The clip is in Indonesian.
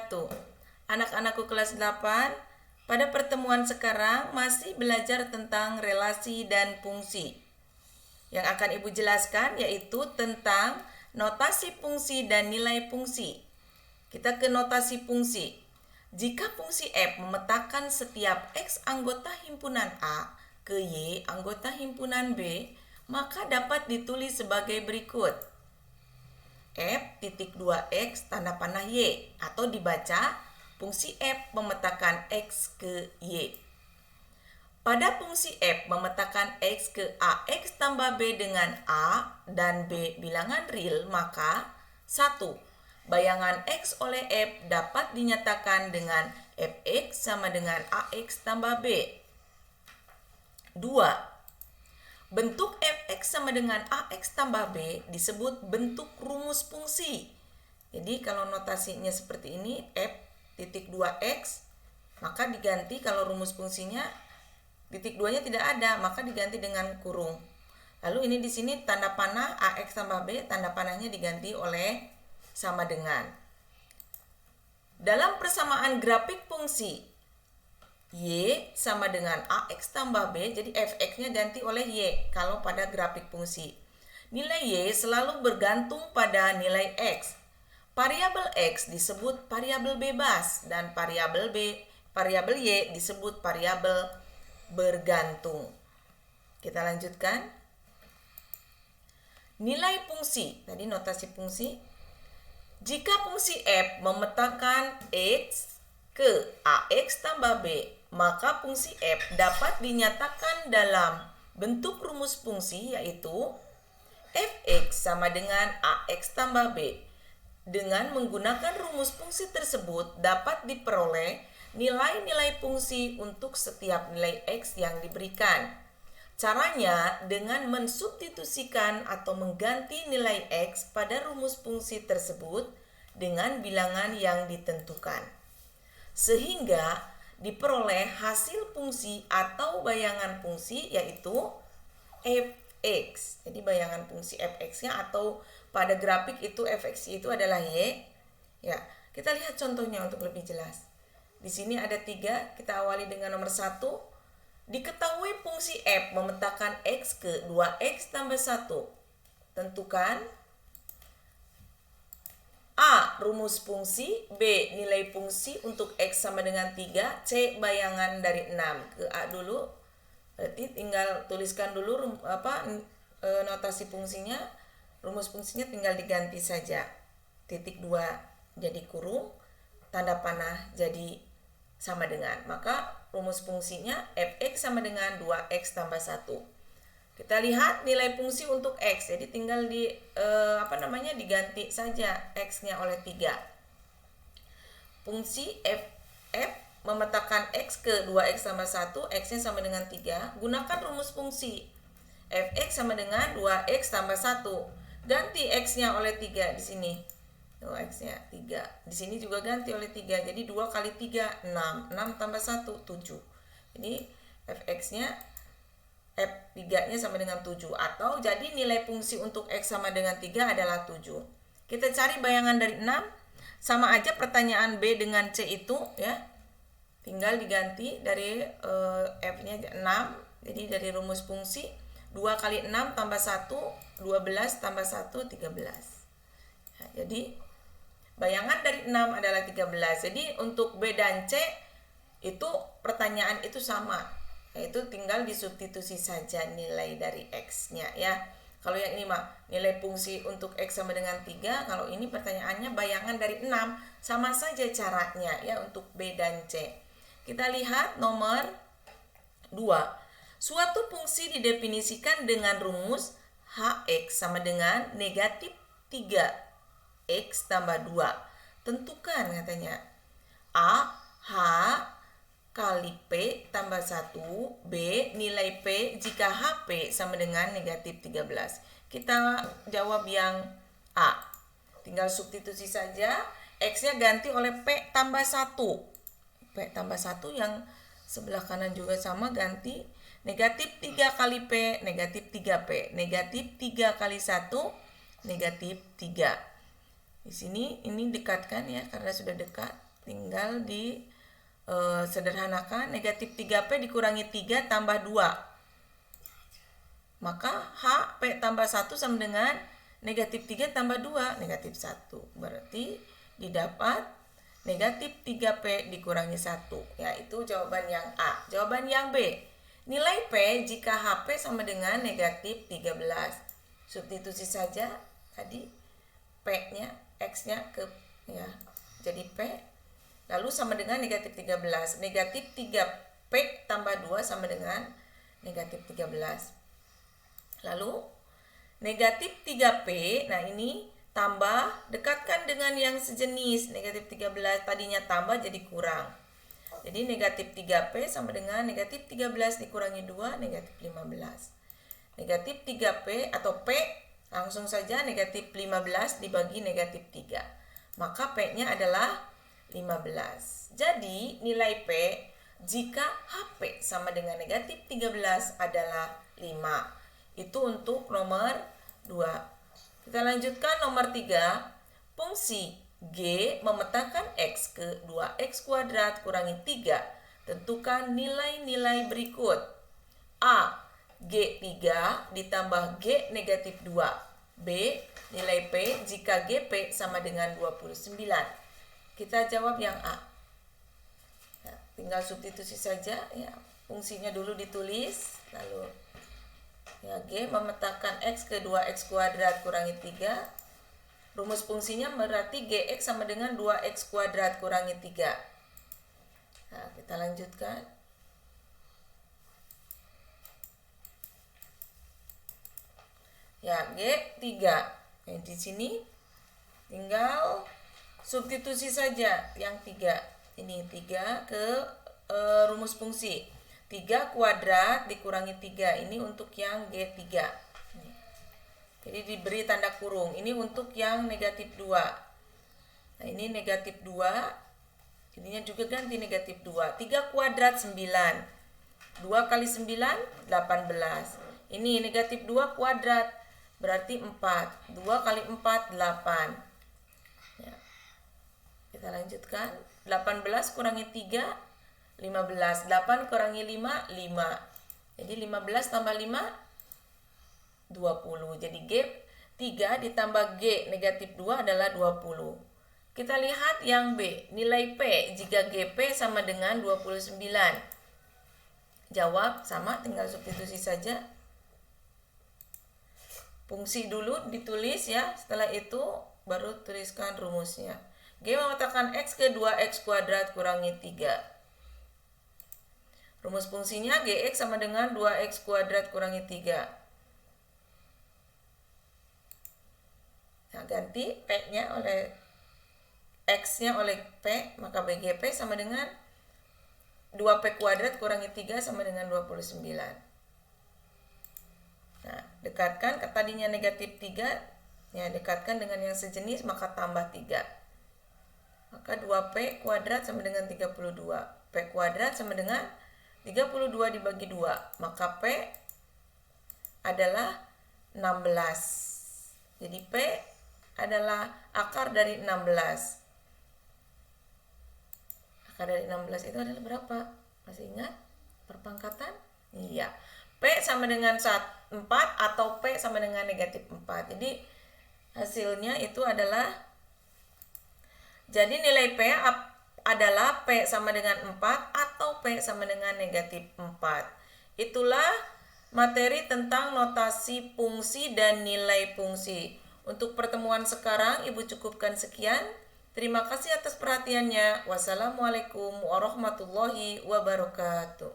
wabarakatuh. Anak-anakku kelas 8, pada pertemuan sekarang masih belajar tentang relasi dan fungsi. Yang akan Ibu jelaskan yaitu tentang notasi fungsi dan nilai fungsi. Kita ke notasi fungsi. Jika fungsi f memetakan setiap x anggota himpunan A ke y anggota himpunan B, maka dapat ditulis sebagai berikut. F titik 2x tanda panah y, atau dibaca fungsi f memetakan x ke y. Pada fungsi f memetakan x ke ax tambah b dengan a dan b bilangan real, maka 1. Bayangan x oleh f dapat dinyatakan dengan fx sama dengan ax tambah b. 2. Bentuk fx sama dengan ax tambah b disebut bentuk rumus fungsi. Jadi kalau notasinya seperti ini, f titik 2x, maka diganti kalau rumus fungsinya titik 2-nya tidak ada, maka diganti dengan kurung. Lalu ini di sini tanda panah ax tambah b, tanda panahnya diganti oleh sama dengan. Dalam persamaan grafik fungsi y sama dengan ax tambah b, jadi fx-nya ganti oleh y kalau pada grafik fungsi. Nilai y selalu bergantung pada nilai x. Variabel x disebut variabel bebas dan variabel y disebut variabel bergantung. Kita lanjutkan. Nilai fungsi, tadi notasi fungsi. Jika fungsi f memetakan x ke ax tambah b, maka fungsi f dapat dinyatakan dalam bentuk rumus fungsi yaitu fx sama dengan ax tambah b. Dengan menggunakan rumus fungsi tersebut dapat diperoleh nilai-nilai fungsi untuk setiap nilai x yang diberikan. Caranya dengan mensubstitusikan atau mengganti nilai x pada rumus fungsi tersebut dengan bilangan yang ditentukan, sehingga diperoleh hasil fungsi atau bayangan fungsi yaitu fx. Jadi bayangan fungsi fx-nya atau pada grafik itu fx itu adalah y. Ya, kita lihat contohnya untuk lebih jelas. Di sini ada 3, kita awali dengan nomor 1. Diketahui fungsi f memetakan x ke 2x tambah 1. Tentukan A. Rumus fungsi, B. Nilai fungsi untuk x sama dengan 3, C. Bayangan dari 6. Ke A dulu. Berarti tinggal tuliskan dulu notasi fungsinya. Rumus fungsinya tinggal diganti saja. Titik 2 jadi kurung, tanda panah jadi sama dengan. Maka rumus fungsinya fx sama dengan 2x tambah 1. Kita lihat nilai fungsi untuk x. Jadi tinggal diganti saja x-nya oleh 3. Fungsi f memetakan x ke 2x tambah 1, x-nya sama dengan 3. Gunakan rumus fungsi fx sama dengan 2x tambah 1. Ganti x-nya oleh 3 di sini. X-nya 3. Di sini juga ganti oleh 3. Jadi 2 kali 3 6. 6 tambah 1 7. Jadi fx-nya f3-nya sama dengan 7, atau jadi nilai fungsi untuk x sama dengan 3 adalah 7. Kita cari bayangan dari 6. Sama aja pertanyaan B dengan C itu ya. Tinggal diganti dari f-nya 6. Jadi dari rumus fungsi 2 kali 6 tambah 1 12 tambah 1 13. Nah, jadi bayangan dari 6 adalah 13. Jadi untuk B dan C itu pertanyaan itu sama, yaitu tinggal disubstitusi saja nilai dari x-nya ya. Kalau yang ini mah nilai fungsi untuk x sama dengan 3, kalau ini pertanyaannya bayangan dari 6, sama saja caranya ya untuk B dan C. Kita lihat nomor 2. Suatu fungsi didefinisikan dengan rumus hx sama dengan negatif 3x tambah 2. Tentukan katanya A, H kali P tambah 1, B nilai P jika HP sama dengan negatif 13. Kita jawab yang A. Tinggal substitusi saja, X-nya ganti oleh P tambah 1. P tambah 1 yang sebelah kanan juga sama, ganti negatif 3 kali P, negatif 3P. Negatif 3 kali 1, negatif 3. Di sini ini dekatkan ya, karena sudah dekat. tinggal di sederhanakan. Negatif 3P dikurangi 3 tambah 2. Maka H P tambah 1 sama dengan negatif 3 tambah 2, negatif 1. Berarti didapat negatif 3P dikurangi 1. Ya, itu jawaban yang A. Jawaban yang B. Nilai P jika HP sama dengan negatif 13. Substitusi saja tadi P-nya, X-nya ke ya, jadi P. Lalu sama dengan negatif 13. Negatif 3P tambah 2 sama dengan negatif 13. Lalu negatif 3P, nah ini tambah, dekatkan dengan yang sejenis. Negatif 13 tadinya tambah jadi kurang. Jadi negatif 3P sama dengan negatif 13 dikurangi 2, negatif 15. Negatif 3P atau P, langsung saja negatif 15 dibagi negatif 3. Maka P-nya adalah 15. Jadi nilai P jika HP sama dengan negatif 13 adalah 5. Itu untuk nomor 2. Kita lanjutkan nomor 3. Fungsi G memetakan X ke 2X kuadrat kurangi 3. Tentukan nilai-nilai berikut. A. G3 ditambah G negatif 2. B. Nilai P jika GP sama dengan 29. Kita jawab yang A. Ya, tinggal substitusi saja ya. Fungsinya dulu ditulis, lalu ya, G memetakan X ke 2X kuadrat kurangi 3. Rumus fungsinya berarti GX sama dengan 2X kuadrat kurangi 3. Nah, kita lanjutkan. Ya, G3. Nah, di sini tinggal substitusi saja yang 3. Ini 3 ke rumus fungsi. 3 kuadrat dikurangi 3. Ini untuk yang G3. Jadi diberi tanda kurung. Ini untuk yang negatif 2. Nah, ini negatif 2. Jadinya juga ganti negatif 2. 3 kuadrat 9. 2 kali 9, 18. Ini negatif 2 kuadrat. Berarti 4. 2 kali 4, 8. Ya. Kita lanjutkan. 18 kurangi 3, 15. 8 kurangi 5, 5. Jadi 15 tambah 5, 20. Jadi G3 ditambah G negatif 2 adalah 20. Kita lihat yang B. Nilai P jika GP sama dengan 29. Jawab sama, tinggal substitusi saja. Fungsi dulu ditulis ya. Setelah itu baru tuliskan rumusnya. G memetakan X ke 2X kuadrat kurangi 3. Rumus fungsinya GX sama dengan 2X kuadrat kurangi 3. Nah, ganti P-nya oleh X-nya oleh P, maka BGP sama dengan 2P kuadrat kurangi 3 sama dengan 29. Nah, dekatkan, tadinya negatif 3, ya dekatkan dengan yang sejenis, maka tambah 3. Maka 2P kuadrat sama dengan 32. P kuadrat sama dengan 32 dibagi 2, maka P adalah 16. Jadi P adalah akar dari 16. Akar dari 16 itu adalah berapa? Masih ingat perpangkatan? Iya. P sama dengan 4 atau P sama dengan negatif 4. Jadi hasilnya itu adalah, jadi nilai P adalah P sama dengan 4 atau P sama dengan negatif 4. Itulah materi tentang notasi fungsi dan nilai fungsi. Untuk pertemuan sekarang Ibu cukupkan sekian. Terima kasih atas perhatiannya. Wassalamualaikum warahmatullahi wabarakatuh.